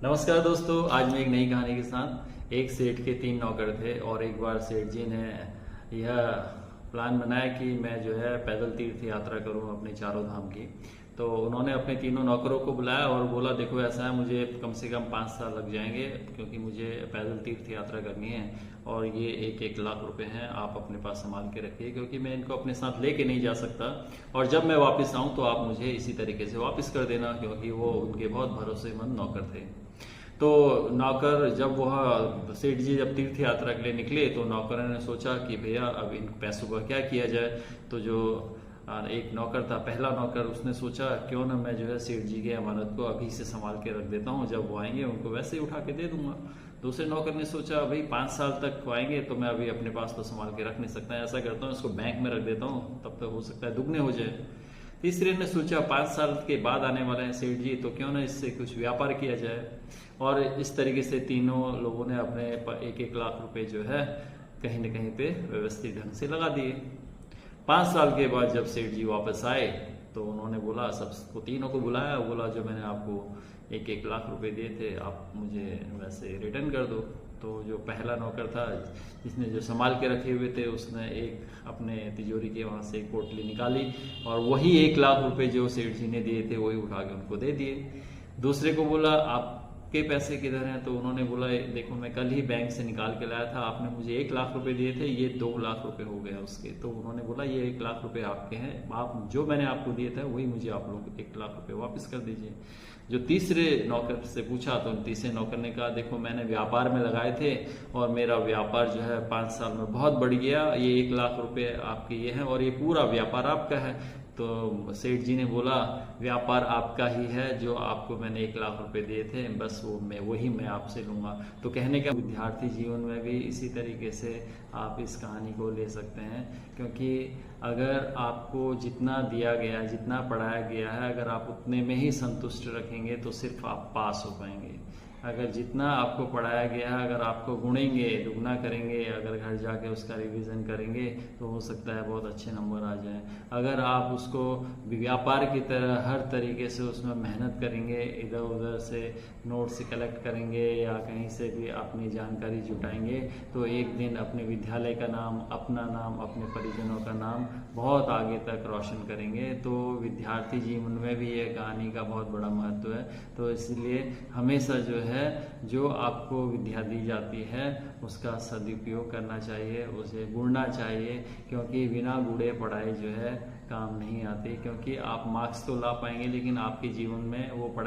नमस्कार दोस्तों, आज मैं एक नई कहानी के साथ। एक सेठ के 3 नौकर थे और एक बार सेठ जी ने यह प्लान बनाया कि मैं जो है पैदल तीर्थ यात्रा करूं अपने चारों धाम की। तो उन्होंने अपने तीनों नौकरों को बुलाया और बोला, देखो ऐसा है, मुझे कम से कम 5 साल लग जाएंगे क्योंकि मुझे पैदल तीर्थ यात्रा करनी है और ये 1-1 लाख रुपए हैं, आप अपने पास संभाल के रखिए क्योंकि मैं इनको अपने साथ लेके नहीं जा सकता और जब मैं वापस आऊं तो आप मुझे इसी तरीके से वापस कर देना, क्योंकि वो उनके बहुत भरोसेमंद नौकर थे। तो नौकर जब वह सेठ जी जब तीर्थ यात्रा के लिए निकले तो नौकरों ने सोचा कि भैया अब इन पैसों का क्या किया जाए। तो जो एक नौकर था, पहला नौकर, उसने सोचा क्यों ना मैं जो है सेठ जी की अमानत को अभी से संभाल के रख देता हूँ, जब वो आएंगे उनको वैसे ही उठा के दे दूंगा। दूसरे नौकर ने सोचा भाई 5 साल तक आएंगे तो मैं अभी अपने पास तो संभाल के रख नहीं सकता, ऐसा करता हूँ इसको बैंक में रख देता हूँ, तब तक हो सकता है दुगने हो जाए। तीसरे ने सोचा 5 साल के बाद आने वाले हैं सेठ जी, तो क्यों ना इससे कुछ व्यापार किया जाए। और इस तरीके से तीनों लोगों ने अपने 1-1 लाख रुपए जो है कहीं न कहीं पे व्यवस्थित ढंग से लगा दिए। 5 साल के बाद जब सेठ जी वापस आए तो उन्होंने बोला, सबको तीनों को बुलाया, बोला जो मैंने आपको 1-1 लाख रुपए दिए थे आप मुझे वैसे रिटर्न कर दो। तो जो पहला नौकर था जिसने जो संभाल के रखे हुए थे उसने एक अपने तिजोरी के वहाँ से एक पोटली निकाली और वही 1 लाख रुपए जो सेठ जी ने दिए थे वही उठा के उनको दे दिए। दूसरे को बोला, आपके पैसे किधर हैं? तो उन्होंने बोला, देखो मैं कल ही बैंक से निकाल के लाया था, आपने मुझे 1 लाख रुपए दिए थे, ये 2 लाख रुपए हो गया उसके। तो उन्होंने बोला ये 1 लाख रुपए आपके हैं, आप जो मैंने आपको दिए थे वही मुझे आप लोग 1 लाख रुपए वापस कर दीजिए। जो तीसरे नौकर से पूछा तो तीसरे नौकर ने कहा, देखो मैंने व्यापार में लगाए थे और मेरा व्यापार जो है 5 साल में बहुत बढ़ गया, ये 1 लाख रुपए आपके ये हैं और ये पूरा व्यापार आपका है। तो सेठ जी ने बोला, व्यापार आपका ही है, जो आपको मैंने 1 लाख रुपए दिए थे बस वही मैं आपसे लूंगा। तो कहने का विद्यार्थी जीवन में भी इसी तरीके से आप इस कहानी को ले सकते हैं, क्योंकि अगर आपको जितना दिया गया है, जितना पढ़ाया गया है, अगर आप उतने में ही संतुष्ट रखेंगे तो सिर्फ आप पास हो पाएंगे। अगर जितना आपको पढ़ाया गया है अगर आपको गुणेंगे, दुगना करेंगे, अगर घर जाके उसका रिवीजन करेंगे तो हो सकता है बहुत अच्छे नंबर आ जाएं। अगर आप उसको व्यापार की तरह हर तरीके से उसमें मेहनत करेंगे, इधर उधर से नोट से कलेक्ट करेंगे या कहीं से भी अपनी जानकारी जुटाएंगे, तो एक दिन अपने विद्यालय का नाम, अपना नाम, अपने परिजनों का नाम बहुत आगे तक रोशन करेंगे। तो विद्यार्थी जीवन में भी ये कहानी का बहुत बड़ा महत्व है। तो इसलिए हमेशा जो है जो आपको विद्या दी जाती है उसका सदुपयोग करना चाहिए, उसे गुणना चाहिए, क्योंकि बिना गुणे पढ़ाई जो है काम नहीं आती। क्योंकि आप मार्क्स तो ला पाएंगे लेकिन आपके जीवन में वो